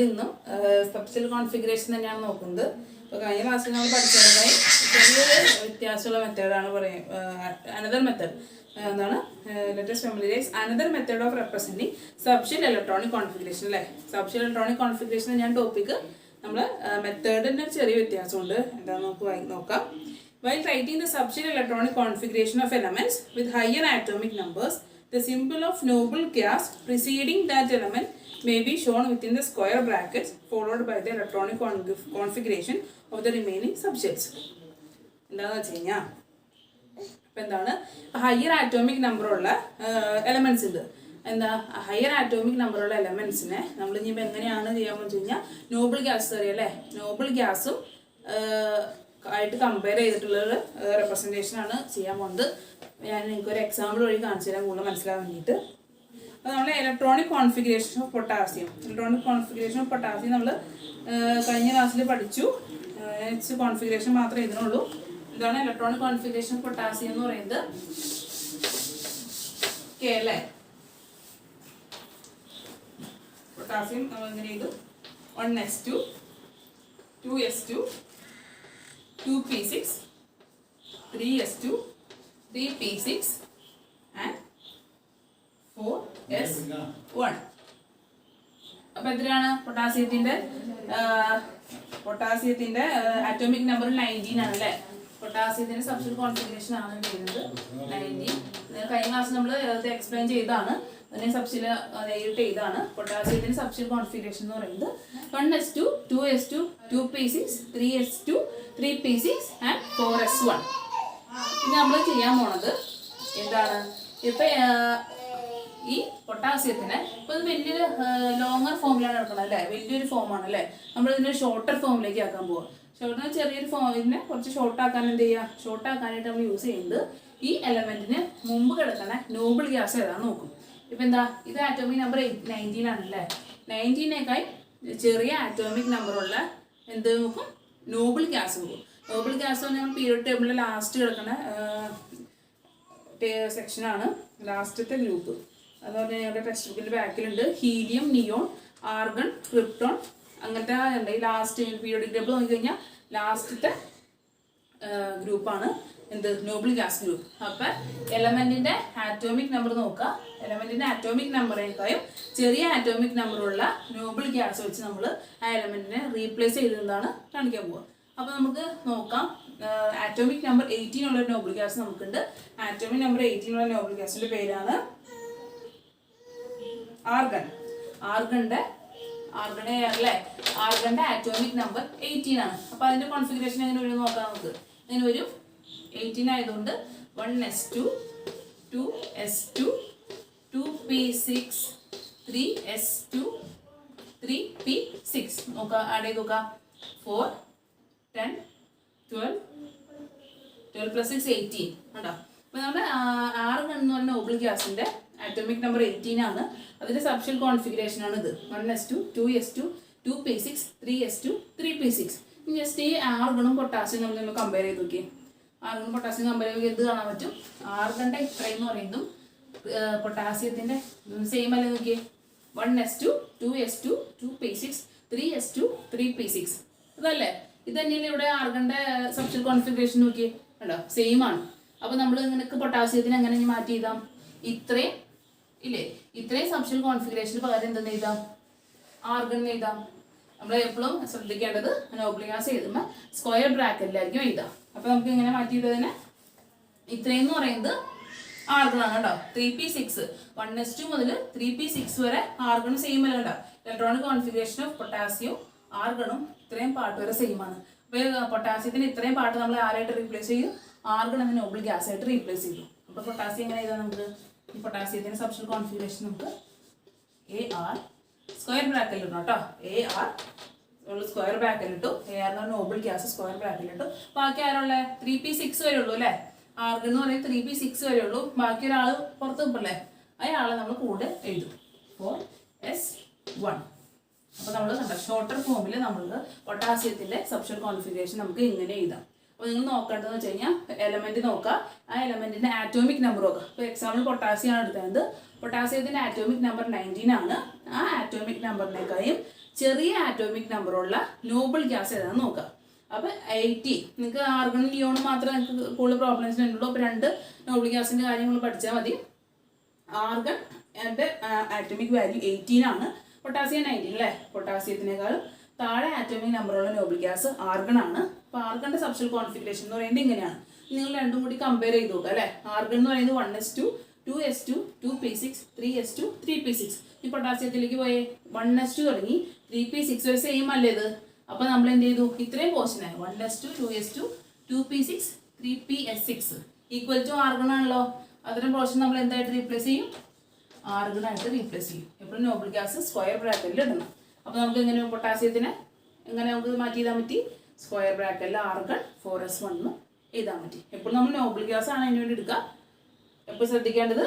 ഇന്നും subshell configuration തന്നെയാണ് നോക്കുന്നത്. അപ്പോൾ കഴിഞ്ഞ ക്ലാസ്സിൽ നമ്മൾ പഠിച്ചതായി ചെറിയൊരു വ്യത്യാസമുള്ള മെത്തേഡാണ് അനദർ മെത്തേഡ് എന്താണ് let's familiarise another method of representing subshell electronic configuration അല്ലേ. സബ്ഷെൽ ഇലക്ട്രോണിക് കോൺഫിഗറേഷൻ ഞാൻ ടോപ്പിക്ക് നമ്മൾ മെത്തേഡിൻ്റെ ഒരു ചെറിയ വ്യത്യാസമുണ്ട്. എന്താണെന്ന് നമുക്ക് നോക്കാം. While writing the subshell electronic configuration of elements with higher atomic numbers, the symbol of noble gas preceding that element may be shown within the square brackets followed by the electronic configuration of the remaining subshells. എന്താണെന്ന് വെച്ച് കഴിഞ്ഞാൽ ഇപ്പം എന്താണ് higher atomic നമ്പറുള്ള elements ഉണ്ട്. എന്താ higher atomic നമ്പറുള്ള എലമെൻറ്റ്സിനെ നമ്മൾ ഇനിയിപ്പോൾ എങ്ങനെയാണ് ചെയ്യാമെന്ന് വെച്ച് കഴിഞ്ഞാൽ നോബിൾ ഗ്യാസ് അറിയാം അല്ലേ. നോബിൾ ഗ്യാസും ആയിട്ട് കമ്പയർ ചെയ്തിട്ടുള്ളൊരു റെപ്രസെൻറ്റേഷനാണ് ചെയ്യാൻ പോകുന്നത്. ഞാൻ നിങ്ങൾക്കൊരു എക്സാമ്പിൾ വഴി കാണിച്ചു തരാൻ കൂടുതൽ മനസ്സിലാകാൻ വേണ്ടിയിട്ട്. അപ്പോൾ നമ്മൾ ഇലക്ട്രോണിക് കോൺഫിഗറേഷൻ ഓഫ് പൊട്ടാസ്യം നമ്മൾ കഴിഞ്ഞ ക്ലാസ്സിൽ പഠിച്ചു. കോൺഫിഗറേഷൻ മാത്രമേ ഇതിനുള്ളൂ. ഇതാണ് ഇലക്ട്രോണിക് കോൺഫിഗറേഷൻ ഓഫ് പൊട്ടാസ്യം എന്ന് പറയുന്നത്. കെ അല്ലേ. പൊട്ടാസ്യം നമ്മൾ എങ്ങനെ ചെയ്തു 1s2 2s2 2p6 3s2 3p6 and 4s1. അപ്പോൾ എത്രയാണ് പൊട്ടാസ്യത്തിന്റെ ആറ്റോമിക് നമ്പർ 19 ആണ് അല്ലേ. പൊട്ടാസ്യത്തിന്റെ സബ്ഷെൽ കോൺഫിഗറേഷൻ ആണ് ചെയ്യുന്നത് 19. കഴിഞ്ഞ ക്ലാസ് നമ്മൾ എക്സ്പ്ലെയിൻ ചെയ്താണ്. അതിനെ സബ്ഷെൽ നേരിട്ട് ചെയ്താണ്. പൊട്ടാസ്യത്തിന്റെ സബ്ഷെൽ കോൺഫിഗറേഷൻ എന്ന് പറയുന്നത് 1s2 2s2 2p6 3s2 3p6 and 4s1. ഇനി നമ്മൾ ചെയ്യാൻ പോണത് എന്താണ്, ഇപ്പം ഈ പൊട്ടാസ്യത്തിന് ഇപ്പം വലിയൊരു ലോങ്ങർ ഫോമിലാണ് എടുക്കുന്നത് അല്ലേ. വലിയൊരു ഫോമാണ് അല്ലേ. നമ്മൾ ഇതിനെ ഷോർട്ടർ ഫോമിലേക്ക് ആക്കാൻ പോവുക. ചെറിയൊരു ഇതിനെ കുറച്ച് ഷോർട്ടാക്കാൻ എന്ത് ചെയ്യുക, ഷോർട്ടാക്കാനായിട്ട് നമ്മൾ യൂസ് ചെയ്യുന്നത് ഈ എലമെന്റിന് മുമ്പ് കിടക്കുന്ന നോബിൾ ഗ്യാസ് ഏതാണെന്ന് നോക്കും. ഇപ്പം എന്താ ഇത് ആറ്റോമിക് നമ്പർ 19 ആണല്ലേ. 19നേക്കാൾ ചെറിയ ആറ്റോമിക് നമ്പറുള്ള എന്ത് നോക്കും, നോബിൾ ഗ്യാസ് നോക്കും. നോബിൾ ഗ്യാസ് നമ്മൾ പീരിയോഡിക് ടേബിളിലെ ലാസ്റ്റ് കിടക്കുന്ന സെക്ഷനാണ്, ലാസ്റ്റത്തെ ഗ്രൂപ്പ്. എന്ന് പറഞ്ഞാൽ ഞങ്ങളുടെ ടെക്സ്റ്റ് ബുക്കിൻ്റെ ബാക്കിലുണ്ട്. ഹീലിയം, നിയോൺ, ആർഗൺ, ക്രിപ്റ്റോൺ അങ്ങനത്തെ ഉണ്ട്. ഈ ലാസ്റ്റ് പീരിയോഡിക് ടേബിൾ നോക്കിക്കഴിഞ്ഞാൽ ലാസ്റ്റത്തെ ഗ്രൂപ്പാണ് എന്ത്, നോബിൾ ഗ്യാസ് ഗ്രൂപ്പ്. അപ്പം എലമെന്റിന്റെ ആറ്റോമിക് നമ്പർ നോക്കുക. എലമെന്റിന്റെ ആറ്റോമിക് നമ്പറിനേക്കാളും ചെറിയ ആറ്റോമിക് നമ്പറുള്ള നോബിൾ ഗ്യാസ് വെച്ച് നമ്മൾ ആ എലമെന്റിനെ റീപ്ലേസ് ചെയ്തതാണ് കാണിക്കാൻ പോവുക. അപ്പോൾ നമുക്ക് നോക്കാം. ആറ്റോമിക് നമ്പർ 18 ഉള്ള നോബിൾ ഗ്യാസ് നമുക്കുണ്ട്. ആറ്റോമിക് നമ്പർ 18 ഉള്ള നോബിൾ ഗ്യാസിന്റെ പേരാണ് ആർഗൺ. ആർഗണിന്റെ ആറ്റോമിക് നമ്പർ 18 ആണ്. അപ്പോൾ അതിന്റെ കോൺഫിഗറേഷൻ എങ്ങനെ വരും നോക്കാം നമുക്ക്. അങ്ങനെ വരും 18 ആയതുകൊണ്ട് 1s2 2s2 2p6 3s2 3p6 നോക്കാം. ആഡ് ചെയ്ത് നോക്കാം. 4 10 12 plus 6 18 ഉണ്ടോ. അപ്പോൾ നമ്മുടെ ആർഗൺ എന്ന് പറഞ്ഞ നോബിൾ ഗ്യാസിന്റെ ആറ്റോമിക് നമ്പർ 18 ആണ്. അതിന്റെ സബ്ഷെൽ കോൺഫിഗറേഷൻ ആണ് ഇത്. 1s2 2s2 2p6 3s2 3p6. Just ഈ ആർഗണും പൊട്ടാസ്യം നമ്മൾ കമ്പയർ ചെയ്ത് നോക്കി. ആർഗൺ പൊട്ടാസ്യം കമ്പയർ ചെയ്ത് എന്ത് കാണാൻ പറ്റും, ആർഗണിന്റെ ഇത്രയും എന്ന് പറയുന്നതും പൊട്ടാസ്യത്തിന്റെ സെയിം അല്ലേ നോക്കിയേ. 1s2 2s2 2p6 3s2 3p6 ഇതല്ലേ. ഇത് തന്നെയല്ലേ ഇവിടെ ആർഗണിന്റെ സബ്ഷെൽ കോൺഫിഗറേഷൻ നോക്കിയേ കണ്ടോ, സെയിം ആണ്. അപ്പൊ നമ്മൾ നിനക്ക് പൊട്ടാസ്യത്തിന് എങ്ങനെ മാറ്റി എഴുതാം, ഇത്രയും ഇല്ലേ, ഇത്രയും സബ്ഷെൽ കോൺഫിഗറേഷന് പകരം എന്തെന്ന് എഴുതാം, ആർഗൺ എഴുതാം. നമ്മൾ എപ്പോഴും ശ്രദ്ധിക്കേണ്ടത് നോബിൾ ഗ്യാസ് എഴുതുമ്പോൾ സ്ക്വയർ ബ്രാക്കറ്റിലായിരിക്കും എഴുതാം. അപ്പൊ നമുക്ക് ഇങ്ങനെ മാറ്റി എഴുതുന്നതിന് ഇത്രയും എന്ന് പറയുന്നത് ആർഗൺ ആണ് കേട്ടോ. 3p6 1s2 മുതൽ 3p6 വരെ ആർഗൺ സെയിം അല്ല കേട്ടോ. ഇലക്ട്രോണിക് കോൺഫിഗറേഷൻ ഓഫ് പൊട്ടാസ്യം ആർഗണും ഇത്രയും പാർട്ട് വരെ സെയിം ആണ്. അപ്പോൾ പൊട്ടാസ്യത്തിന് ഇത്രയും പാർട്ട് നമ്മൾ ആരായിട്ട് റീപ്ലേസ് ചെയ്യും, ആർഗൺ എന്ന നോബിൾ ഗ്യാസ് ആയിട്ട് റീപ്ലേസ് ചെയ്തു. അപ്പോൾ പൊട്ടാസ്യം എങ്ങനെ ചെയ്താൽ നമുക്ക് ഈ പൊട്ടാസ്യത്തിന്റെ സബ്ഷെൽ കോൺഫിഗറേഷൻ നമുക്ക് AR സ്ക്വയർ ബ്രാക്കറ്റിൽ ഇട്ടു കേട്ടോ. AR square ബ്രാക്കറ്റിലിട്ടു. AR എന്ന് പറഞ്ഞാൽ നോബിൾ ഗ്യാസ് സ്ക്വയർ ബ്രാക്കറ്റിലിട്ടു. ബാക്കി ആരുള്ള 3p6 വരെ ഉള്ളൂ അല്ലേ. ആർഗൺ എന്ന് പറയുന്നത് 3p6 വരെ ഉള്ളൂ. ബാക്കി ഒരാൾ പുറത്ത് നിൽപ്പല്ലേ, അയാളെ നമ്മൾ കൂടെ എഴുതും 4s1. അപ്പോൾ നമ്മൾ കണ്ട ഷോർട്ടർ ഫോമിൽ നമ്മൾ പൊട്ടാസ്യത്തിന്റെ സബ്ഷെൽ കോൺഫിഗറേഷൻ നമുക്ക് ഇങ്ങനെ എഴുതാം. അപ്പോൾ നിങ്ങൾ നോക്കേണ്ടതെന്ന് വെച്ച് കഴിഞ്ഞാൽ എലമെന്റ് നോക്കുക, ആ എലമെന്റിന്റെ ആറ്റോമിക് നമ്പർ നോക്കുക. ഇപ്പോൾ എക്സാമ്പിൾ പൊട്ടാസ്യം ആണ് എടുത്തത്. പൊട്ടാസ്യത്തിന്റെ ആറ്റോമിക് നമ്പർ 19 ആണ്. ആ ആറ്റോമിക് നമ്പറിനേക്കാളും ചെറിയ ആറ്റോമിക് നമ്പറുള്ള നോബിൾ ഗ്യാസ് ഏതാണെന്ന് നോക്കാം. അപ്പോൾ 80 നിങ്ങൾക്ക് ആർഗണും നിയോണും മാത്രമേ നിങ്ങൾക്ക് കൂടുതൽ പ്രോബ്ലംസ് ഉള്ളൂ. അപ്പോൾ 2 നോബിൾ ഗ്യാസിൻ്റെ കാര്യങ്ങൾ പഠിച്ചാൽ മതി. ആർഗൺ ആറ്റോമിക് വാല്യൂ 18 ആണ്, പൊട്ടാസ്യം 19 അല്ലേ. പൊട്ടാസ്യത്തിനേക്കാളും താഴെ ആറ്റോമിക് നമ്പറുള്ള നോബിൾ ഗ്യാസ് ആർഗൺ ആണ്. അപ്പോൾ ആർഗണിൻ്റെ സബ്സ്റ്റൽ കോൺഫിഗറേഷൻ എന്ന് പറയുന്നത് ഇങ്ങനെയാണ്. നിങ്ങൾ രണ്ടും കൂടി കമ്പയർ ചെയ്ത് നോക്കുക അല്ലേ. ആർഗൺ എന്ന് പറയുന്നത് 1s2 2s2 2p6 3s2 3p6. ഈ പൊട്ടാസ്യത്തിലേക്ക് പോയേ 1s2 തുടങ്ങി 3p6 വരെ സെയിം അല്ലേ ഇത്. അപ്പോൾ നമ്മൾ എന്ത് ചെയ്തു, ഇത്രയും പോർഷനായി 1s2 2s2 2p6 3ps6 equal to argon ആണല്ലോ. അത്തരം പോർഷൻ നമ്മൾ എന്തായിട്ട് റീപ്ലേസ് ചെയ്യും, ആർഗൺ ആയിട്ട് റീപ്ലേസ് ചെയ്യും. എപ്പോഴും നോബിൾ ഗ്യാസ് സ്ക്വയർ ബ്രാക്കറ്റിൽ ഇടണം. അപ്പോൾ നമുക്ക് എങ്ങനെ പൊട്ടാസ്യത്തിനെ എങ്ങനെ നമുക്ക് മാറ്റി എഴുതാൻ പറ്റി, സ്ക്വയർ ബ്രാക്കറ്റിൽ ആർഗൺ 4s1 എഴുതാൻ പറ്റി. എപ്പോഴും നമ്മൾ നോബിൾ ഗ്യാസ് ആണ് അതിന് വേണ്ടി എടുക്കുക. എപ്പോൾ ശ്രദ്ധിക്കേണ്ടത്,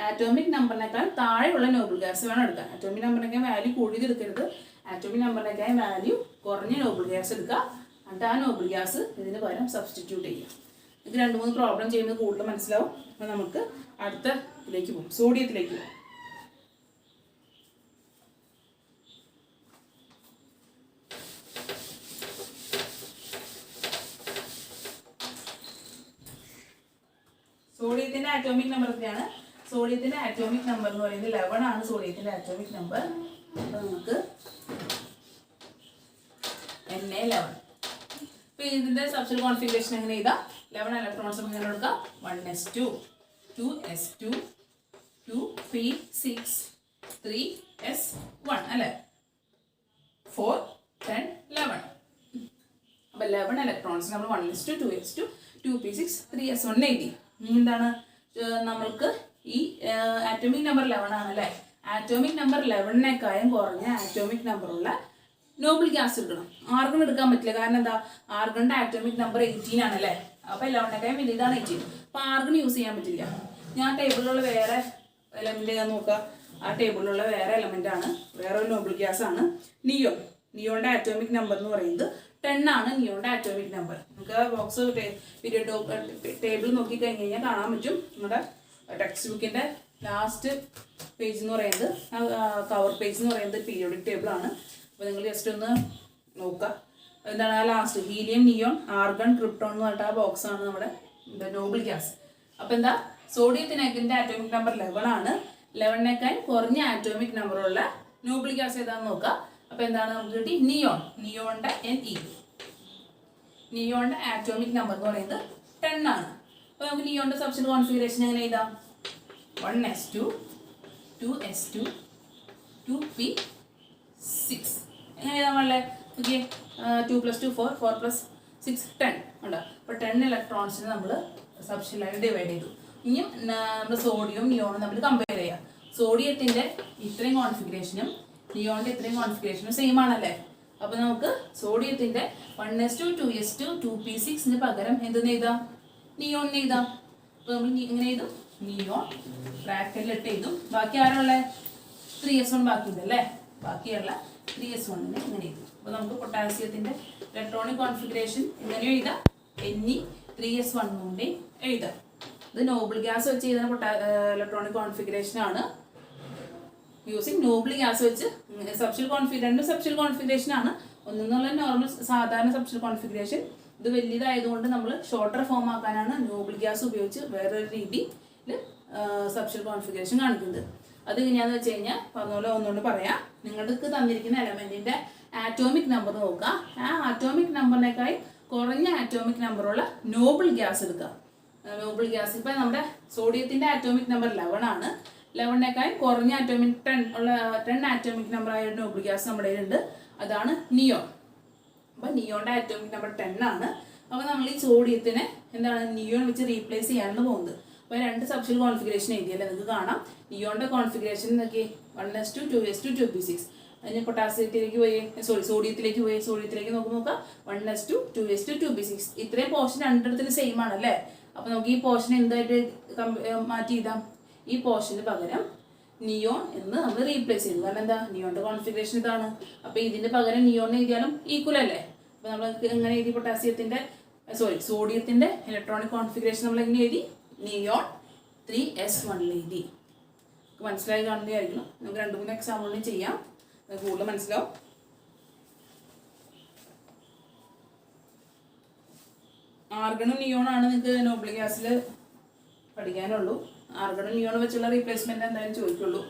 ആറ്റോമിക് നമ്പറിനേക്കാൾ താഴെയുള്ള നോബിൾ ഗ്യാസ് വേണം എടുക്കാൻ. ആറ്റോമിക് നമ്പറിനേക്കാൾ വാല്യൂ കൂടിയത് എടുക്കരുത്. ആറ്റോമിക് നമ്പറിനേക്കാൾ വാല്യൂ കുറഞ്ഞ നോബിൾ ഗ്യാസ് എടുക്കുക. എന്നിട്ട് ആ നോബിൾ ഗ്യാസ് ഇതിന് പകരം സബ്സ്റ്റിറ്റ്യൂട്ട് ചെയ്യുക. ഇത് 2-3 പ്രോബ്ലം ചെയ്യുന്നത് കൂടുതൽ മനസ്സിലാവും. അപ്പോൾ നമുക്ക് അടുത്ത ഇതിലേക്ക് പോകും, സോഡിയത്തിലേക്ക് പോകും. സോഡിയത്തിന്റെ ആറ്റോമിക് നമ്പർ എത്രയാണ്? സോഡിയത്തിന്റെ ആറ്റോമിക് നമ്പർ എന്ന് പറയുന്നത് 11 ആണ്. സോഡിയത്തിന്റെ ആറ്റോമിക് നമ്പർ നമുക്ക് Na11. അപ്പോൾ ഇതിന്റെ സബ്സ്റ്റൽ കോൺഫിഗറേഷൻ എങ്ങനെ ചെയ്താൽ 11 ഇലക്ട്രോൺസ് എങ്ങനെ കൊടുക്കാം, 1s2 2s2 2p6 3s1 അല്ലേ, 4 10 11. അപ്പോൾ 11 ഇലക്ട്രോൺസ് നമ്മൾ 1s2 2s2 2p6 3s1 എഴുതി. എന്താണ് നമ്മൾക്ക് ഈ ആറ്റോമിക് നമ്പർ 11 ആണ് അല്ലേ. ആറ്റോമിക് നമ്പർ 11നേക്കാളും കുറഞ്ഞ ആറ്റോമിക് നമ്പറുള്ള നോബിൾ ഗ്യാസ് എടുക്കണം. ആർഗൺ എടുക്കാൻ പറ്റില്ല, കാരണം എന്താ, ആർഗണിന്റെ ആറ്റോമിക് നമ്പർ 18 ആണ് അല്ലേ. അപ്പോൾ 11നേക്കാളും വലുതാണ് 18. അപ്പോൾ ആർഗൺ യൂസ് ചെയ്യാൻ പറ്റില്ല. ഞാൻ ടേബിളിലുള്ള വേറെ എലമെന്റ് ഞാൻ നോക്കുക. ആ ടേബിളിലുള്ള വേറെ എലമെന്റ് ആണ്, വേറെ ഒരു നോബിൾ ഗ്യാസ് ആണ് നിയോൺ. നിയോണിന്റെ ആറ്റോമിക് നമ്പർ എന്ന് പറയുന്നത് 10 ആണ്. നിയോണിന്റെ ആറ്റോമിക് നമ്പർ നമുക്ക് ബോക്സ് പീരിയഡ് ടേബിൾ നോക്കി കഴിഞ്ഞ് കഴിഞ്ഞാൽ കാണാൻ പറ്റും. നമ്മുടെ ടെക്സ്റ്റ് ബുക്കിന്റെ ലാസ്റ്റ് പേജ് എന്ന് പറയുന്നത്, കവർ പേജ് എന്ന് പറയുന്നത് പീരിയോഡിക് ടേബിൾ ആണ്. അപ്പോൾ നിങ്ങൾ ജസ്റ്റ് ഒന്ന് നോക്കുക. എന്താണ് ആ last, helium neon argon krypton എന്ന് പറഞ്ഞിട്ട് ആ ബോക്സ് ആണ് നമ്മുടെ നോബിൾ ഗ്യാസ്. അപ്പോൾ എന്താ, സോഡിയത്തിനേക്കിന്റെ ആറ്റോമിക് നമ്പർ 11 ആണ്. 11നേക്കാൾ കുറഞ്ഞ ആറ്റോമിക് നമ്പറുള്ള നോബിൾ ഗ്യാസ് ഏതാണെന്ന് നോക്കുക. അപ്പോൾ എന്താണ് നമുക്ക് കിട്ടി, നിയോൺ. നിയോണിന്റെ Ne, നിയോണിന്റെ ആറ്റോമിക് നമ്പർ എന്ന് പറയുന്നത് 10 ആണ്. അപ്പോൾ നമുക്ക് നിയോണിന്റെ സബ്സ്റ്റൽ കോൺഫിഗറേഷൻ എങ്ങനെ എഴുതാം, 1s2 2s2 2p6 എങ്ങനെ എഴുതാൻ പാടില്ലേ. ഓക്കെ, 2 + 2 4 4 + 6 10 ഉണ്ടോ. അപ്പോൾ 10 ഇലക്ട്രോൺസിന് നമ്മൾ സബ്സ്റ്റലായിട്ട് ഡിവൈഡ് ചെയ്തു. ഇനിയും നമ്മൾ സോഡിയവും നിയോണും നമ്മൾ കമ്പയർ ചെയ്യാം. സോഡിയത്തിന്റെ ഇത്രയും കോൺഫിഗറേഷനും നിയോണിന്റെ ഇത്രയും കോൺഫിഗറേഷനും സെയിം ആണല്ലേ. അപ്പോൾ നമുക്ക് സോഡിയത്തിന്റെ 1s2 2s2 2p6 പകരം എന്തെന്ന് എഴുതാം, നിയോണിന് എഴുതാം. അപ്പോൾ നമ്മൾ എങ്ങനെ എഴുതും, നിയോൺ ബ്രാക്കറ്റിലിട്ട് എഴുതും. ബാക്കി ആരുള്ള 3s1 ബാക്കിയുണ്ട് അല്ലേ. ബാക്കിയുള്ള 3s1 ഇങ്ങനെ എഴുതും. അപ്പോൾ നമുക്ക് പൊട്ടാസ്യത്തിന്റെ ഇലക്ട്രോണിക് കോൺഫിഗറേഷൻ ഇങ്ങനെ എഴുതാം, Ne 3s1 കൊണ്ട് എഴുതാം. ഇത് നോബിൾ ഗ്യാസ് വെച്ച് എഴുതുന്ന ഇലക്ട്രോണിക് കോൺഫിഗറേഷൻ ആണ്. യൂസിങ് നോബിൾ ഗ്യാസ് വെച്ച് സബ്സ്റ്റൽ കോൺഫിഗറേഷൻ, സബ്സ്റ്റൽ കോൺഫിഗറേഷൻ ആണ്. ഒന്നെന്നുള്ള നോർമൽ സാധാരണ സബ്സ്റ്റൽ കോൺഫിഗറേഷൻ. ഇത് വലിയതായതുകൊണ്ട് നമ്മൾ ഷോർട്ടർ ഫോം ആക്കാനാണ് നോബിൾ ഗ്യാസ് ഉപയോഗിച്ച് വേറൊരു രീതിയിൽ സബ്സ്റ്റൽ കോൺഫിഗറേഷൻ കാണിക്കുന്നത്. അതെങ്ങനെയാണെന്ന് വെച്ച് കഴിഞ്ഞാൽ പറഞ്ഞ ഒന്നുകൊണ്ട് പറയാം. നിങ്ങൾക്ക് തന്നിരിക്കുന്ന എലമെന്റിന്റെ ആറ്റോമിക് നമ്പർ നോക്കുക. ആ ആറ്റോമിക് നമ്പറിനേക്കാൾ കുറഞ്ഞ ആറ്റോമിക് നമ്പറുള്ള നോബിൾ ഗ്യാസ് എടുക്കുക. നോബിൾ ഗ്യാസ് ഇപ്പം നമ്മുടെ സോഡിയത്തിന്റെ ആറ്റോമിക് നമ്പർ 11 ആണ്. 11നേക്കാൾ കുറഞ്ഞ ആറ്റോമിക് 10 ആറ്റോമിക് നമ്പർ ആയ നോബിൾ ഗ്യാസ് നമ്മുടെ ഉണ്ട്, അതാണ് നിയോൺ. അപ്പോൾ നിയോണിന്റെ ആറ്റോമിക് നമ്പർ 10 ആണ്. അപ്പോൾ നമ്മൾ ഈ സോഡിയത്തിനെ എന്താണ് നിയോൺ വെച്ച് റീപ്ലേസ് ചെയ്യാനാണ് പോകുന്നത്. അപ്പോൾ 2 സബ്സ്റ്റൽ കോൺഫിഗറേഷൻ എഴുതിയല്ലേ നിങ്ങൾക്ക് കാണാം. നിയോണിന്റെ കോൺഫിഗറേഷൻ നോക്കി 1s2 2s2 2p6. അതിന് പൊട്ടാസ്യത്തിലേക്ക് പോയി, സോഡിയത്തിലേക്ക് പോയി, സോഡിയത്തിലേക്ക് നോക്കാം 1s2 2s2 2p6. ഇത്രയും പോർഷൻ രണ്ടിടത്തിന് സെയിം ആണല്ലേ. അപ്പോൾ നമുക്ക് ഈ പോർഷൻ എന്തായിട്ട് മാറ്റി എഴുതാം, ഈ പോർഷന് പകരം നിയോൺ എന്ന് നമ്മൾ റീപ്ലേസ് ചെയ്തു. കാരണം എന്താ, നിയോണിന്റെ കോൺഫിഗറേഷൻ ഇതാണ്. അപ്പോൾ ഇതിന്റെ പകരം നിയോൺ എഴുതിയാലും ഈക്വൽ അല്ലേ. അപ്പോൾ നമ്മൾ എങ്ങനെ എഴുതി, പൊട്ടാസ്യത്തിന്റെ സോഡിയത്തിന്റെ ഇലക്ട്രോണിക് കോൺഫിഗറേഷൻ നമ്മൾ എങ്ങനെ എഴുതി, നിയോൺ 3s1 എഴുതി. മനസ്സിലായി കാണുന്നതായിരിക്കണം. നമുക്ക് 2-3 എക്സാമ്പിളിന് ചെയ്യാം, കൂടുതൽ മനസ്സിലാവും. ആർഗണും നിയോണാണ് നിങ്ങൾക്ക് നോബിൾ ഗ്യാസിൽ പഠിക്കാനുള്ളൂ. ആർഗണും നിയോണും വെച്ചുള്ള റീപ്ലേസ്മെന്റ് എന്തായാലും ചോദിക്കുള്ളൂ.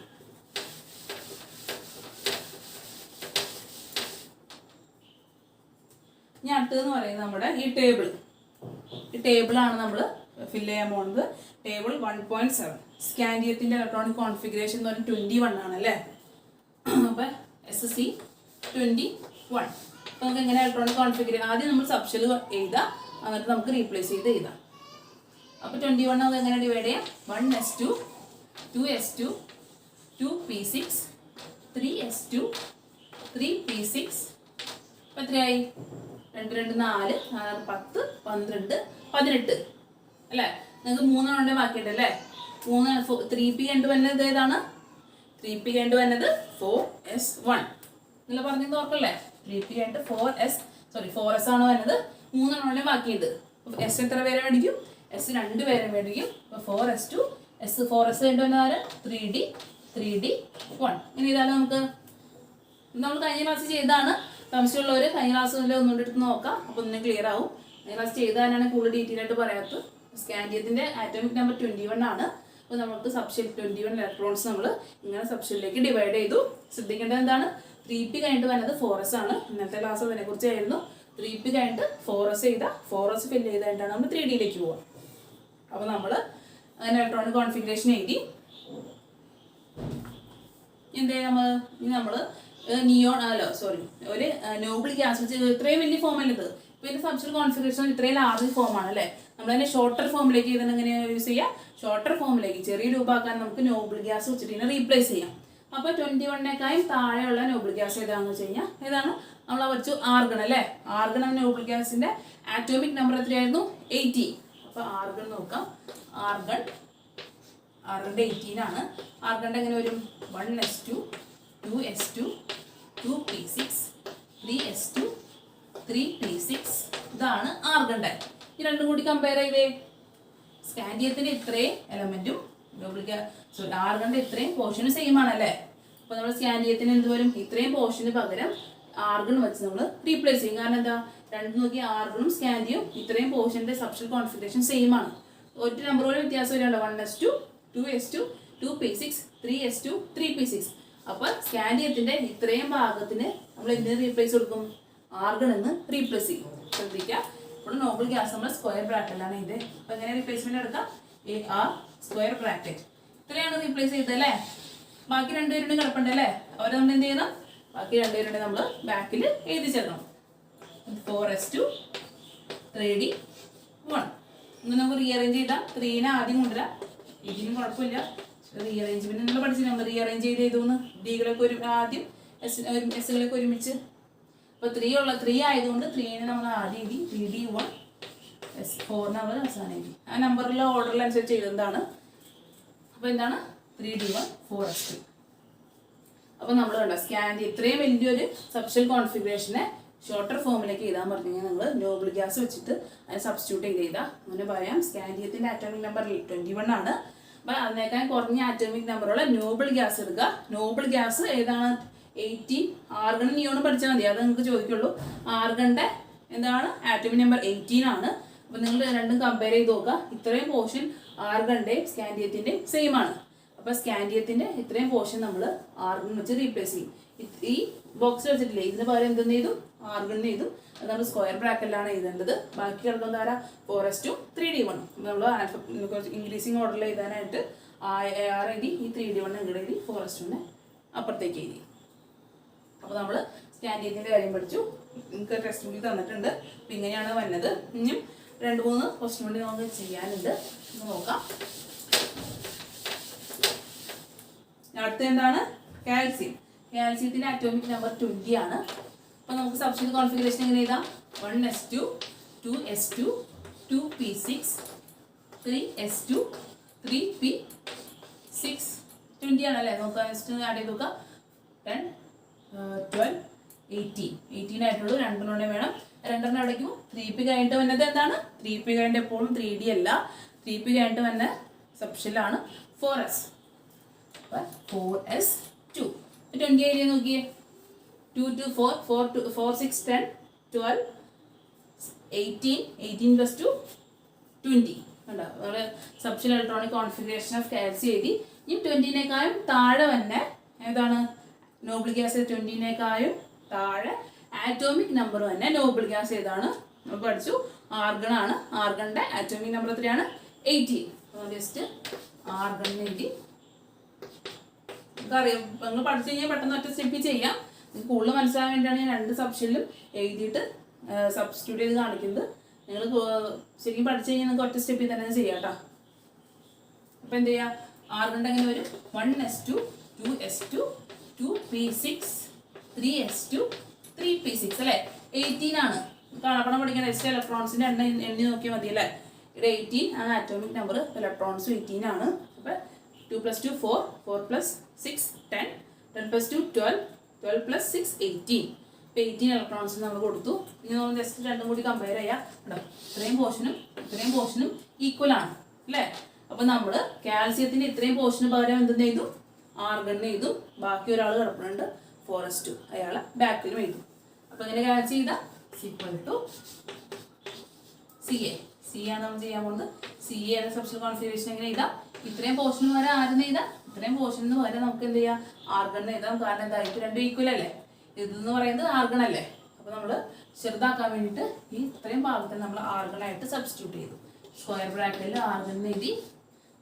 ഇനി അടുത്തതെന്ന് പറയുന്നത് നമ്മുടെ ഈ ടേബിളാണ് നമ്മൾ ഫില്ല് ചെയ്യാൻ പോകുന്നത്. ടേബിൾ 1.7 സ്കാൻഡിയത്തിൻ്റെ ഇലക്ട്രോണിക് കോൺഫിഗറേഷൻ എന്ന് പറഞ്ഞാൽ 21 ആണ് അല്ലേ. അപ്പോൾ SC21. അപ്പോൾ നമുക്ക് എങ്ങനെ ഇലക്ട്രോണിക് കോൺഫിഗറേഷൻ ആദ്യം നമ്മൾ സബ്ഷെൽ എഴുതാം, എന്നിട്ട് നമുക്ക് റീപ്ലേസ് ചെയ്ത് എഴുതാം. അപ്പോൾ 21 നമുക്ക് എങ്ങനെ ഡിവൈഡ് ചെയ്യാം? 1s2 2s2 2p6 3s2 3p6. അപ്പോൾ എത്രയായി? 2 2 4 10 12 18 അല്ലേ. നിങ്ങൾക്ക് 3 എണ്ണം ബാക്കിയുണ്ട് അല്ലേ. 3p കണ്ടു വന്നത് ഏതാണ്? 3p കണ്ടു വന്നത് 4s1 നിങ്ങൾ പറഞ്ഞത് ഓർക്കല്ലേ. 3p കണ്ട് 4s ആണ് വന്നത്. 3 എണ്ണം ബാക്കിയുണ്ട്. എസ് എത്ര പേരെ മേടിക്കും? എസ് 2 പേരെ മേടിക്കും. അപ്പോൾ 4s2 4s കണ്ടു വന്നതാണ് 3d1. ഇനി ഇതാണ് നമുക്ക് നമ്മൾ കഴിഞ്ഞ ക്ലാസ് ചെയ്താണ്. സംശയമുള്ളവർ കഴിഞ്ഞ ക്ലാസ്സിൽ ഒന്നുകൊണ്ട് എടുത്ത് നോക്കാം. അപ്പോൾ ഒന്നും ക്ലിയർ ആവും. കഴിഞ്ഞ ക്ലാസ് ചെയ്താലാണ് കൂടുതൽ ഡീറ്റെയിൽ ആയിട്ട് പറയാത്തത്. സ്കാൻഡിയത്തിൻ്റെ ആറ്റോമിക് നമ്പർ 21 ആണ്. അപ്പോൾ നമുക്ക് സബ്ഷെൽ 21 ഇലക്ട്രോൺസ് നമ്മൾ ഇങ്ങനെ സബ്ഷെല്ലിലേക്ക് ഡിവൈഡ് ചെയ്തു. ശ്രദ്ധിക്കേണ്ടത് എന്താണ്? 3p കഴിഞ്ഞിട്ട് വന്നത് 4s ആണ്. ഇന്നത്തെ ക്ലാസ് അതിനെക്കുറിച്ചായിരുന്നു. 3p കഴിഞ്ഞിട്ട് 4s ചെയ്താൽ 4s ഫില്ല് ചെയ്തായിട്ടാണ് നമ്മൾ 3dയിലേക്ക് പോവുക. അപ്പോൾ നമ്മൾ അങ്ങനെ ഇലക്ട്രോണിക് കോൺഫിഗറേഷൻ എഴുതി. എന്ത് ചെയ്യാം? നമ്മൾ ഒരു നോബിൾ ഗ്യാസ് വെച്ച് ഇത്രയും വലിയ ഫോമല്ല ഇത്. പിന്നെ സബ്ഷെൽ കോൺഫിഗറേഷൻ ഇത്രയും ലാർജ് ഫോമാണ് അല്ലേ. നമ്മൾ അതിനെ ഷോർട്ടർ ഫോമിലേക്ക് ഇതിനെ എങ്ങനെയാണ് യൂസ് ചെയ്യുക? ഷോർട്ടർ ഫോമിലേക്ക് ചെറിയ രൂപമാക്കാൻ നമുക്ക് നോബിൾ ഗ്യാസ് വെച്ചിട്ട് ഇതിനെ റീപ്ലേസ് ചെയ്യാം. അപ്പോൾ 21 താഴെയുള്ള നോബിൾ ഗ്യാസ് ഏതാണെന്ന് വെച്ച് കഴിഞ്ഞാൽ ഏതാണ്? നമ്മൾ വെച്ചു ആർഗൺ അല്ലേ. ആർഗൺ എന്ന നോബിൾ ഗ്യാസിന്റെ ആറ്റോമിക് നമ്പർ എത്രയായിരുന്നു? 18. അപ്പോൾ ആർഗൺ നോക്കാം. ആർഗണിന്റെ 18 ആണ്. ആർഗണിന്റെ എങ്ങനെ വരും? 1s2 2s2 2p6 3s2 3p6. ഇതാണ് ആർഗണിന്റെ. ഈ രണ്ടും കൂടി കമ്പയർ ചെയ്തേ. സ്കാൻഡിയത്തിന്റെ ഇത്രയും എലമെന്റും ആർഗണിന്റെ ഇത്രയും പോർഷനും സെയിം ആണല്ലേ. അപ്പോൾ നമ്മൾ സ്കാൻഡിയത്തിന് എന്ത് വരും? ഇത്രയും പോർഷന് പകരം ആർഗൺ വെച്ച് നമ്മൾ റീപ്ലേസ് ചെയ്യും. കാരണം എന്താ? രണ്ടും നോക്കി ആർഗണും സ്കാൻഡിയും ഇത്രയും പോർഷന്റെ സബ്ഷെൽ കോൺഫിഗറേഷൻ സെയിം ആണ്. ഒറ്റ നമ്പർ പോലും വ്യത്യാസം വരില്ല. 1s2 2s2 2p6 3s2 3p6. അപ്പോൾ സ്കാൻഡിയത്തിന്റെ ഇത്രയും ഭാഗത്തിന് നമ്മൾ എന്തിനു റീപ്ലേസ് കൊടുക്കും? ആർഗൺ എന്ന് റീപ്ലേസ് ചെയ്യും. ശ്രദ്ധിക്കുക. ഇപ്പോൾ നോബിൾ ഗ്യാസ് നമ്മൾ സ്ക്വയർ ബ്രാക്കറ്റിലാണ് ഇത്. അപ്പോൾ എങ്ങനെ റീപ്ലേസ്മെന്റ് എടുക്കാം? AR square bracket. ഇത്രയാണ് റീപ്ലേസ് ചെയ്തത് അല്ലേ. ബാക്കി രണ്ടുപേരുടെ കിടപ്പുണ്ടല്ലേ. അവരെ നമ്മൾ എന്ത് ചെയ്യണം? ബാക്കി രണ്ടുപേരുടെ നമ്മൾ ബാക്കിൽ എഴുതി ചേർക്കണം. 4s2 3d1. ഇന്ന് നമുക്ക് റീഅറേഞ്ച് ചെയ്താൽ 3നെ ആദ്യം കൊണ്ടുവരാം. ഇതിനും കുഴപ്പമില്ല. റീഅറേഞ്ച്മെന്റ് നിങ്ങൾ പഠിച്ചു. നമ്മൾ റീഅറേഞ്ച് ചെയ്തോന്ന് ഡികളൊക്കെ ആദ്യം എസ്സുകളൊക്കെ ഒരുമിച്ച്. അപ്പോൾ 3 ആയതുകൊണ്ട് 3നെ നമ്മൾ ആദ്യം എഴുതി 3d1 S4 നമ്മൾ അവസാനം എഴുതി. ആ നമ്പറിലുള്ള ഓർഡറിനനുസരിച്ച് എഴുതുന്നതാണ്. അപ്പോൾ എന്താണ്? 3d1 4s2. അപ്പോൾ നമ്മൾ കണ്ട സ്കാൻഡി ഇത്രയും വലിയൊരു സബ്ഷെൽ കോൺഫിഗറേഷനെ ഷോർട്ടർ ഫോമിലേക്ക് എഴുതാൻ പറഞ്ഞു കഴിഞ്ഞാൽ നിങ്ങൾ നോബിൾ ഗ്യാസ് വെച്ചിട്ട് അതിനെ സബ്സ്റ്റിറ്റ്യൂട്ട് ചെയ്ത് എഴുതാം. അങ്ങനെ പറയാം. സ്കാൻഡിയത്തിൻ്റെ ആറ്റോമിക് നമ്പർ 21 ആണ്. അപ്പോൾ അതിനേക്കാൾ കുറഞ്ഞ ആറ്റോമിക് നമ്പറുള്ള നോബിൾ ഗ്യാസ് എടുക്കുക. നോബിൾ ഗ്യാസ് ഏതാണ്? 18. ആർഗണും നിയോണും പഠിച്ചാൽ മതി. അത് നിങ്ങൾക്ക് ചോദിക്കുള്ളൂ. ആർഗണിന്റെ എന്താണ്? ആറ്റോമിക് നമ്പർ 18 ആണ്. അപ്പോൾ നിങ്ങൾ രണ്ടും കമ്പയർ ചെയ്ത് നോക്കുക. ഇത്രയും പോർഷൻ ആർഗണിന്റെയും സ്കാൻഡിയത്തിന്റെയും സെയിം ആണ്. അപ്പോൾ സ്കാൻഡിയത്തിന്റെ ഇത്രയും പോർഷൻ നമ്മൾ ആർഗൺ വെച്ച് റീപ്ലേസ് ചെയ്യും. ഈ ബോക്സ് വെച്ചിട്ടില്ലേ, ഇതിന് പകരം എന്തെന്ന് ചെയ്തു? ആർഗൺ ചെയ്തു. അത് നമ്മൾ സ്ക്വയർ ബ്രാക്കറ്റിലാണ് എഴുതേണ്ടത്. ബാക്കി കിടക്കുന്ന ആരാ? 4s2 3d1. നമ്മൾ ഇൻക്രീസിങ് ഓർഡറിൽ എഴുതാനായിട്ട് AR എഴുതി, ഈ 3d1 ഇങ്ങോട്ട് എഴുതി, 4s2 അപ്പുറത്തേക്ക് എഴുതി. അപ്പോൾ നമ്മൾ സ്കാൻഡിയത്തിന്റെ കാര്യം പഠിച്ചു. നിങ്ങൾക്ക് ടെക്സ്റ്റ് ബുക്കിൽ തന്നിട്ടുണ്ട്. അപ്പം ഇങ്ങനെയാണ് വന്നത്. ഇനിയും 2-3 ക്വസ്റ്റ്യൻ വേണ്ടി നമുക്ക് ചെയ്യാനുണ്ട്. നോക്കാം. അടുത്ത എന്താണ്? കാൽസ്യം. കാൽസ്യത്തിന്റെ ആറ്റോമിക് നമ്പർ 20 ആണ്. അപ്പോൾ നമുക്ക് സബ്ഷെൽ കോൺഫിഗറേഷൻ എങ്ങനെ എഴുതാം? 1s2 2s2 2p6 3s2 3p6. 20 ആണല്ലേ. നോക്കാം. ആഡ് ചെയ്ത് നോക്കാം. 10 12 18 ആയിട്ടുള്ളൂ. 2 വേണം. 2 അവിടേക്കും 3p കഴിഞ്ഞിട്ട് വന്നത് എന്താണ്? 3p കഴിഞ്ഞിട്ട് എപ്പോഴും 3d അല്ല. 3p കഴിഞ്ഞിട്ട് വന്ന സബ്ഷെല്ലാണ് 4s. 4s2. 20 ഏരിയ നോക്കിയേ. 2 2 4 4 2 4 6 10 12 18 പ്ലസ് 2 20 കണ്ടോ. നമ്മുടെ subshell electronic configuration of calcium എഴുതി. ഈ 20-നേക്കാളും താഴെ തന്നെ ഏതാണ് നോബിൾ ഗ്യാസ്? 20-നേക്കാളും താഴെ ആറ്റോമിക് നമ്പർ തന്നെ നോബിൾ ഗ്യാസ് ഏതാണ് നമ്മൾ പഠിച്ചു? ആർഗൺ ആണ്. ആർഗണിന്റെ ആറ്റോമിക് നമ്പർ എത്രയാണ്? 18. ജസ്റ്റ് ആർഗൺ എഴുതി. നമുക്കറിയാം, നിങ്ങൾ പഠിച്ചു കഴിഞ്ഞാൽ പെട്ടെന്ന് ഒറ്റ സ്റ്റെപ്പിൽ ചെയ്യാം. നിങ്ങൾക്ക് കൂടുതൽ മനസ്സിലാകാൻ വേണ്ടിയാണ് ഞാൻ 2 സബ്ഷനിലും എഴുതിയിട്ട് സബ്സ്റ്റിറ്റ്യൂട്ട് ചെയ്ത് കാണിക്കുന്നത്. നിങ്ങൾ ശരിക്കും പഠിച്ചു കഴിഞ്ഞാൽ നിങ്ങൾക്ക് ഒറ്റ സ്റ്റെപ്പിൽ തന്നെ ചെയ്യാം കേട്ടോ. അപ്പം എന്ത് ചെയ്യുക? ആർഗണിന്റെ എങ്ങനെ വരും? 1s2 2s2 2p6 3s2 3p6 അല്ലേ? 18 ആണ്. കാണപ്പണം പഠിക്കാൻ എക്സ്ട്രാ ഇലക്ട്രോൺസിന്റെ എണ്ണി നോക്കിയാൽ മതി അല്ലേ? ഇവിടെ 18 ആണ് ആറ്റോമിക് നമ്പർ. ഇലക്ട്രോൺസും 18 ആണ്. അപ്പം 2 + 2 4 4 + 6 10 10 + 2 12 12 + 6 18. ഇപ്പം 18 ഇലക്ട്രോൺസ് നമ്മൾ കൊടുത്തു. ഇനി നമ്മൾ ജസ്റ്റ് രണ്ടും കൂടി കമ്പയർ ചെയ്യാം. ഇത്രയും പോർഷനും ഈക്വൽ ആണ് അല്ലേ? അപ്പം നമ്മൾ കാൽസ്യത്തിന്റെ ഇത്രയും പോർഷന് പകരം എന്തെന്ന് എഴുതും? ആർഗണിന് എഴുതും. ബാക്കി ഒരാൾ കിടപ്പുന്നുണ്ട് 4s2, അയാളെ ബാക്കിലും എഴുതും. അപ്പം ഇങ്ങനെ കാൽസ്യം ചെയ്താൽ CA. CA ആണ് നമ്മൾ ചെയ്യാൻ പോകുന്നത്. CA എന്ന സബ്ഷൽ കോൺഫിഗറേഷൻ എങ്ങനെ എഴുതാം? ഇത്രയും പോർഷന് പകരം ആരെന്ന് എഴുതാം? ഇത്രയും പോർഷന് പകരം നമുക്ക് എന്ത് ചെയ്യാം? ആർഗണിന് എഴുതാം. കാരണം എന്തായിട്ട് രണ്ടും ഈക്വൽ അല്ലേ? ഇതെന്ന് പറയുന്നത് ആർഗൺ അല്ലേ? അപ്പോൾ നമ്മൾ ചെറുതാക്കാൻ വേണ്ടിയിട്ട് ഈ ഇത്രയും ഭാഗത്തിന് നമ്മൾ ആർഗണായിട്ട് സബ്സ്റ്റിറ്റ്യൂട്ട് ചെയ്തു. സ്ക്വയർ ബ്രാക്കറ്റിൽ ആർഗണിന് എഴുതി.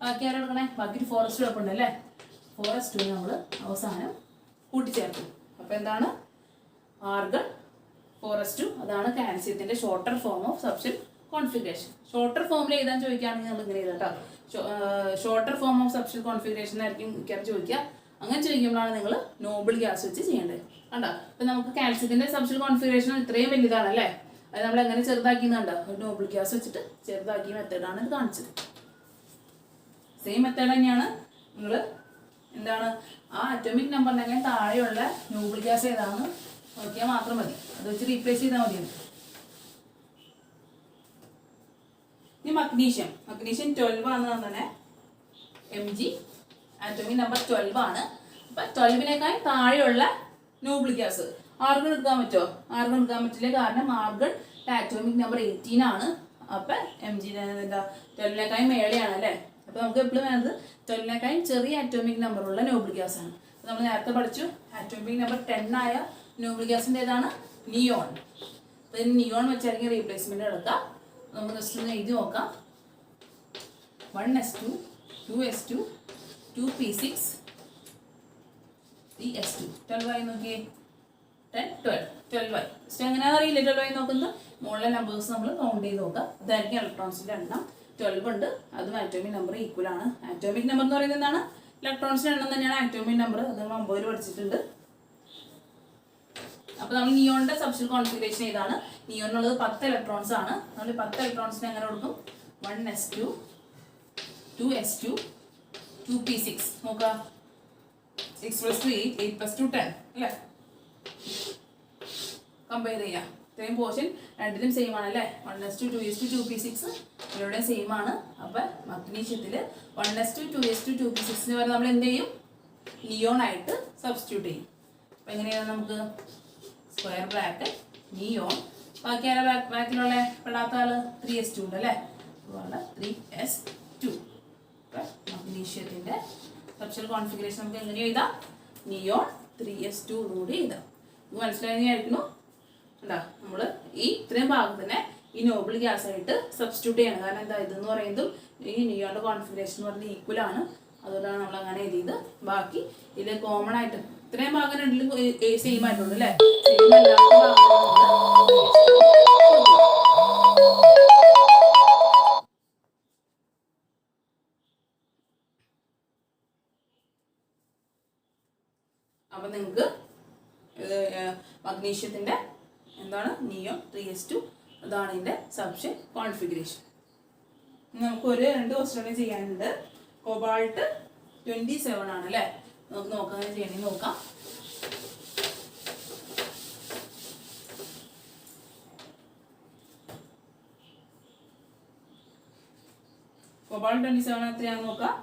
ബാക്കി ആരും എടുക്കണേ? ബാക്കി 4s2 എടുപ്പുണ്ട് അല്ലേ? 4s2 നമ്മൾ അവസാനം കൂട്ടിച്ചേർക്കും. അപ്പോൾ എന്താണ്? Argon 4s2. അതാണ് കാൽസ്യത്തിന്റെ shorter form of subshell configuration. Shorter ഫോമിൽ എഴുതാൻ ചോദിക്കുകയാണെങ്കിൽ നമ്മൾ ഇങ്ങനെ എഴുതാം കേട്ടോ. Shorter form of subshell configuration ആയിരിക്കും മിക്കവാറും ചോദിക്കുക. അങ്ങനെ ചോദിക്കുമ്പോഴാണ് നിങ്ങൾ നോബിൾ ഗ്യാസ് വെച്ച് ചെയ്യേണ്ടത്. കണ്ടോ? ഇപ്പം നമുക്ക് കാൽസ്യത്തിന്റെ സബ്ഷൽ കോൺഫിഗറേഷൻ ഇത്രയും വലുതാണ് അല്ലേ? അത് നമ്മൾ എങ്ങനെ ചെറുതാക്കിയെന്നുണ്ടോ? നോബിൾ ഗ്യാസ് വെച്ചിട്ട് ചെറുതാക്കിയ മെത്തേഡാണ് ഇത് കാണിച്ചത്. സെയിം മെത്തേഡ് തന്നെയാണ്. നിങ്ങൾ എന്താണ് ആ അറ്റോമിക് നമ്പറിനെങ്ങനെ താഴെയുള്ള നോബിൾ ഗ്യാസ് ഏതാണെന്ന് നോക്കിയാൽ മാത്രം മതി. അത് വെച്ച് റീപ്ലേസ് ചെയ്താൽ മതിയാണ്. ഇനി മഗ്നീഷ്യം 12 ആണെന്ന് തന്നെ Mg ആറ്റോമിക് നമ്പർ 12 ആണ്. അപ്പം 12-നേക്കാൾ താഴെയുള്ള നോബിൾ ഗ്യാസ് ആർഗൺ എടുക്കാൻ പറ്റുമോ? ആർഗൺ എടുക്കാൻ പറ്റില്ല. കാരണം ആർഗൺ ആറ്റോമിക് നമ്പർ 18 ആണ്. അപ്പം Mg എന്താ 12-നേക്കാൾ മേലെയാണ് അല്ലേ? അപ്പോൾ നമുക്ക് എപ്പോഴും വേണ്ടത് 12-നേക്കാൾ ചെറിയ ആറ്റോമിക് നമ്പറുള്ള നോബിൾ ഗ്യാസ് ആണ്. നമ്മൾ നേരത്തെ പഠിച്ചു ആറ്റോമിക് നമ്പർ 10 ആയ നോബിൾ ഗ്യാസിൻ്റെ ഏതാണ്? നിയോൺ. അപ്പോൾ ഇതിന് നിയോൺ വെച്ചായിരിക്കും റീപ്ലേസ്മെന്റ് എടുക്കുക. നമുക്ക് ജസ്റ്റ് ഒന്ന് എഴുതി നോക്കാം. 1s2 2s2 2p6 3s2 12 ആയി നോക്കിയേ. 10 12 ആയി. ജസ്റ്റ് എങ്ങനെയാണെന്ന് അറിയില്ല 12 ആയി നോക്കുന്നത്. മുകളിലെ നമ്പേഴ്സ് നമ്മൾ കൗണ്ട് ചെയ്ത് നോക്കാം. അതായിരിക്കും ഇലക്ട്രോൺസിന്റെ എണ്ണം. 12 ഉണ്ട്. അതും ആറ്റോമിക് നമ്പർ ഈക്വൽ ആണ്. ആറ്റോമിക് നമ്പർ എന്ന് പറയുന്നത് എന്താണ്? ഇലക്ട്രോൺസിന്റെ എണ്ണം തന്നെയാണ് ആറ്റോമിക് നമ്പർ. അത് നമ്മൾ 9 പഠിച്ചിട്ടുണ്ട്. അപ്പോൾ നമ്മൾ നിയോണിന്റെ സബ്ഷൽ കോൺഫിഗറേഷൻ ഏതാണ്? നിയോണിനുള്ളത് 10 ഇലക്ട്രോൺസ് ആണ്. നമ്മൾ 10 ഇലക്ട്രോൺസിന് എങ്ങനെ കൊടുക്കും? 1s2 2s2 2p6 നോക്കാം. 6 + 2 8 8 + 2 10 അല്ലേ? കമ്പയർ ചെയ്യാം. ഇത്രയും പോർഷൻ രണ്ടിലും സെയിം ആണ് അല്ലേ? 1s2 2s2 2p6 ഇവരുടെ സെയിം ആണ്. അപ്പം മഗ്നീഷ്യത്തിൽ 1s2 2s2 2p6 വരെ നമ്മൾ എന്ത് ചെയ്യും? നിയോൺ ആയിട്ട് സബ്സ്റ്റിറ്റ്യൂട്ട് ചെയ്യും. അപ്പം എങ്ങനെയാണ്? നമുക്ക് സ്ക്വയർ ബ്രാക്കറ്റ് നിയോൺ. ബാക്കി ആരാ ബ്രാക്കറ്റിലുള്ള പെടാത്ത ആള്? 3s2 ഉണ്ട് അല്ലേ? അതുപോലെ 3s2. മഗ്നീഷ്യത്തിന്റെ സബ്ഷൽ കോൺഫിഗറേഷൻ നമുക്ക് എങ്ങനെ എഴുതാം? നിയോൺ 3s2 കൂടി എഴുതാം. നമുക്ക് മനസ്സിലായിരിക്കുന്നു. ഉണ്ടാ നമ്മൾ ഈ ഇത്രയും ഭാഗത്തിനെ ഈ നോബിൾ ഗ്യാസ് ആയിട്ട് സബ്സ്റ്റിറ്റ്യൂട്ട് ചെയ്യണം. കാരണം എന്താ? ഇതെന്ന് പറയുന്നതും ഈ നിയോണിന്റെ കോൺഫിഗറേഷൻ എന്ന് പറഞ്ഞാൽ ഈക്വൽ ആണ്. അതുകൊണ്ടാണ് നമ്മൾ അങ്ങനെ എഴുതിയത്. ബാക്കി ഇതിൽ കോമൺ ആയിട്ട് ഇത്രയും ഭാഗം രണ്ടിലും സെയിം ആയിട്ടുണ്ട് അല്ലേ? സെയിം അല്ലാത്ത അപ്പം നിങ്ങൾക്ക് മഗ്നീഷ്യത്തിന്റെ എന്താണ്? Neon 3s2. അതാണ് ഇതിന്റെ സബ്ഷൻ കോൺഫിഗറേഷൻ. നമുക്ക് 2 ക്വസ്റ്റ്യൻ ചെയ്യാനുണ്ട്. കോബാൾട്ട് 27 ആണ് അല്ലേ? നമുക്ക് നോക്കാം ചെയ്യണമെങ്കിൽ നോക്കാം. കോബാൾട്ട് 27 എത്രയാണെന്ന് നോക്കാം.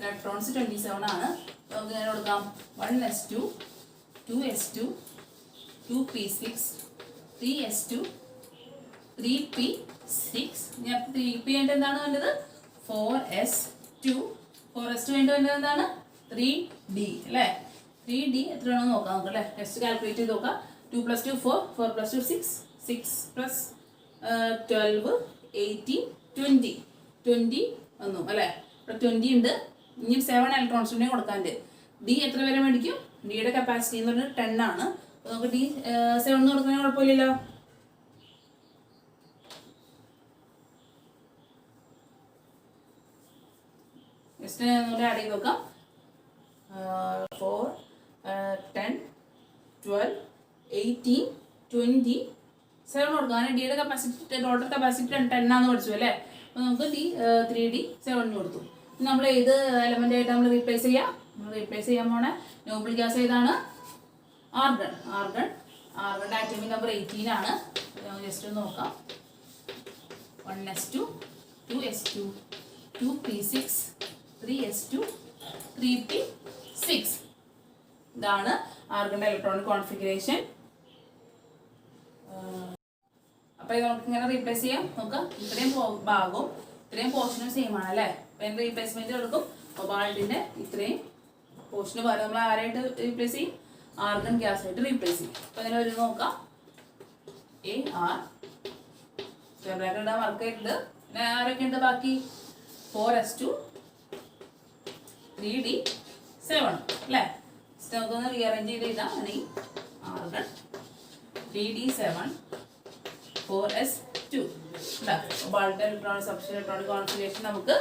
ഇലക്ട്രോൺസ് 27 ആണ്. നമുക്ക് ഇങ്ങനെ കൊടുക്കാം. 1s2 2s2 2p6 3s2 3p6 ഞാൻ 3p ആയിട്ട് എന്താണ് വേണ്ടത് 4s2 വേണ്ടി വേണ്ടത് എന്താണ് 3d അല്ലേ 3d എത്ര വേണമെന്ന് നോക്കാം നമുക്ക് അല്ലേ നെക്സ്റ്റ് കാൽക്കുലേറ്റ് ചെയ്ത് നോക്കാം 2 + 2 4 4 + 2 6 6 + 12 18 20 വന്നു അല്ലേ ഇവിടെ 20 ഉണ്ട് ഇനി 7 ഇലക്ട്രോൺസ് കൂടെ കൊടുക്കാനുണ്ട് ഡി എത്ര വരെ മേടിക്കും ഡിയുടെ കപ്പാസിറ്റി എന്ന് പറഞ്ഞാൽ 10 ആണ് അപ്പോൾ നമുക്ക് ഡി 7 എന്ന് കൊടുക്കുന്നതിന് കുഴപ്പമില്ലല്ലോ ജസ്റ്റ് ഒന്നുകൂടെ ആഡ് ചെയ്ത് നോക്കാം 4 10 12 18 20 7 കൊടുക്കാം ഡിയുടെ കപ്പാസിറ്റി ടോട്ടൽ കപ്പാസിറ്റി 10 ആണെന്ന് പഠിച്ചു അല്ലേ അപ്പോൾ നമുക്ക് ഡി 3d 7 കൊടുത്തു നമ്മൾ ഏത് എലമെന്റ് ആയിട്ട് നമ്മൾ റീപ്ലേസ് ചെയ്യാം നമ്മൾ റീപ്ലേസ് ചെയ്യാൻ പോണേ നോബിൾ ഗ്യാസ് ഏതാണ് ആർഗൺ ആർഗണിന്റെ ആറ്റോമിക് നമ്പർ 18 ആണ് ജസ്റ്റ് ഒന്ന് നോക്കാം 1s2 2s2 2p6 3s2 3p6 ഇതാണ് ആർഗണിന്റെ ഇലക്ട്രോണിക് കോൺഫിഗറേഷൻ അപ്പോൾ ഇത് നമുക്ക് ഇങ്ങനെ റീപ്ലേസ് ചെയ്യാം നോക്കാം ഇത്രയും ഭാഗവും ഇത്രയും പോർഷനും സെയിം ആണ് അല്ലേ അപ്പോൾ റീപ്ലേസ്മെന്റ് എടുക്കും കൊബാൾട്ടിന്റെ ഇത്രയും പോർഷന് പകരം നമ്മൾ ആരായിട്ട് റീപ്ലേസ് ചെയ്യും ആർഗൺ ഗ്യാസ് ആയിട്ട് റീപ്ലേസ് ചെയ്യും അപ്പോൾ അങ്ങനെ ഒരു നോക്കാം AR വർക്ക് ആയിട്ടുണ്ട് പിന്നെ ആരൊക്കെ ഉണ്ട് ബാക്കി 4s2 3d 7 അല്ലേ നമുക്കൊന്ന് റീഅറേഞ്ച് ചെയ്ത് എഴുതാം ആണെങ്കിൽ argon 3d 7 4s2 cobalt electronic substitute electronic configuration നമുക്ക്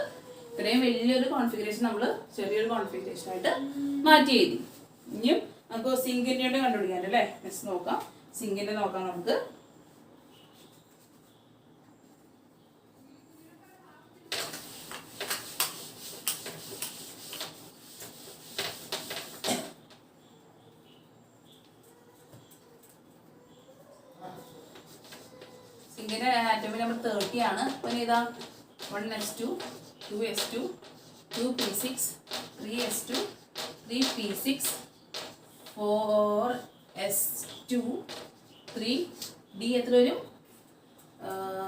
ഇത്രയും വലിയൊരു കോൺഫിഗറേഷൻ നമ്മൾ ചെറിയൊരു കോൺഫിഗറേഷൻ ആയിട്ട് മാറ്റി എഴുതി ഇനിയും നമുക്ക് സിങ്കിൻ്റെ കണ്ടുപിടിക്കാൻ അല്ലേ നെക്സ്റ്റ് നോക്കാം സിങ്കിൻ്റെ നോക്കാം നമുക്ക് സിങ്കിൻ്റെ ആറ്റോമിക് നമ്പർ 30 ആണ് അപ്പോൾ ഇതാ 1s2 2s2 2p6 3s2 3p6 4s2 3d എത്ര വരും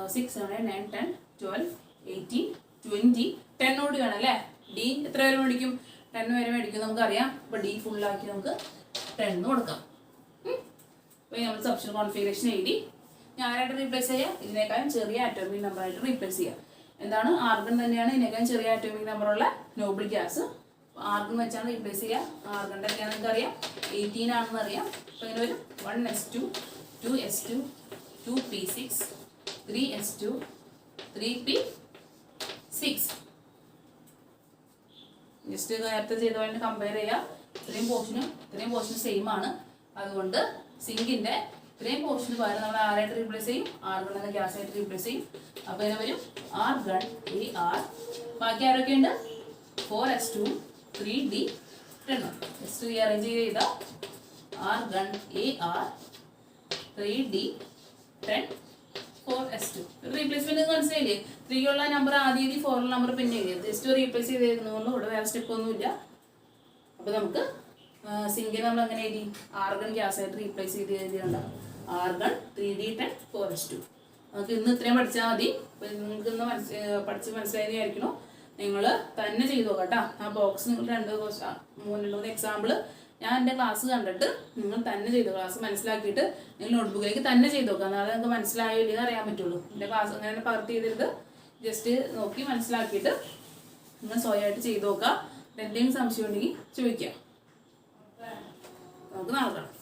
6 7 9 10 12 18 20 10 കൂടി വേണം അല്ലേ ഡി എത്ര വരെ മേടിക്കും 10 വരെ മേടിക്കും നമുക്കറിയാം അപ്പോൾ ഡി ഫുള്ളാക്കി നമുക്ക് 10 കൊടുക്കാം അപ്പോൾ നമ്മൾ സബ്സ്റ്റിറ്റ്യൂട്ട് കോൺഫിഗറേഷൻ എഴുതി ഞാനായിട്ട് റീപ്ലേസ് ചെയ്യുക ഇതിനേക്കാളും ചെറിയ ആറ്റോമിക് നമ്പറായിട്ട് റീപ്ലേസ് ചെയ്യുക എന്താണ് ആർഗൺ തന്നെയാണ് ഇതിനേക്കാളും ചെറിയ ആറ്റോമിക് നമ്പറുള്ള നോബിൾ ഗ്യാസ് ആർഗൺ വെച്ചാണ് റീപ്ലേസ് ചെയ്യുക ആർഗൺ തന്നെയാണ് നമുക്കറിയാം 18 ആണെന്ന് അറിയാം അപ്പോൾ ഇങ്ങനെ വരും 1s2 2s2 2p6 3s2 3p6 just നേരത്തെ ചെയ്ത പോലെ കമ്പയർ ചെയ്യുക ഇത്രയും പോർഷനും സെയിം ആണ് അതുകൊണ്ട് സിങ്കിൻ്റെ ഇത്രയും പോർഷന് പകരം നമ്മൾ ആരായിട്ട് റീപ്ലേസ് ചെയ്യും ആർഗൺ എന്ന ഗ്യാസ് ആയിട്ട് റീപ്ലേസ് ചെയ്യും അപ്പോൾ ഇതിനെ വരും ആർഗൺ AR ബാക്കി ആരൊക്കെ ഉണ്ട് 4s2 3d 10 ജസ്റ്റ് റീഅറേഞ്ച് ചെയ്ത argon AR 3d 10 4s2 replacement മനസ്സിലായില്ലേ 3 ഉള്ള നമ്പർ ആദ്യം എഴുതി 4 ഉള്ള നമ്പർ പിന്നെ എഴുതി ജസ്റ്റ് റീപ്ലേസ് ചെയ്തിരുന്നുള്ളൂ ഇവിടെ വേറെ സ്റ്റെപ്പ് ഒന്നുമില്ല അപ്പോൾ നമുക്ക് സിങ്കിനെ നമ്മൾ എങ്ങനെ എഴുതി ആർഗൺ ഗ്യാസ് ആയിട്ട് റീപ്ലേസ് ചെയ്ത് എഴുതിയുണ്ടാവും ആർഗൺ 3d 10 4s2 നമുക്ക് ഇന്ന് ഇത്രയും പഠിച്ചാൽ മതി നിങ്ങൾക്ക് ഇന്ന് പഠിച്ച് മനസ്സിലായെന്ന് വിചാരിക്കണോ നിങ്ങൾ തന്നെ ചെയ്തു നോക്കാം കേട്ടോ ആ ബോക്സ് നിങ്ങൾ 2 എക്സാമ്പിൾ ഞാൻ എൻ്റെ ക്ലാസ് കണ്ടിട്ട് നിങ്ങൾ തന്നെ ചെയ്തു ക്ലാസ് മനസ്സിലാക്കിയിട്ട് നിങ്ങൾ നോട്ട്ബുക്കിലേക്ക് തന്നെ ചെയ്ത് നോക്കാം എന്നാലും നിങ്ങൾക്ക് മനസ്സിലായോ ഇല്ലെന്ന് അറിയാൻ പറ്റുള്ളൂ എൻ്റെ ക്ലാസ് അങ്ങനെ പകർത്തി ചെയ്തിട്ട് ജസ്റ്റ് നോക്കി മനസ്സിലാക്കിയിട്ട് നിങ്ങൾ സ്വയമായിട്ട് ചെയ്ത് നോക്കാം എന്തെങ്കിലും സംശയം ഉണ്ടെങ്കിൽ ചോദിക്കാം നമുക്ക് നാളെ കാണാം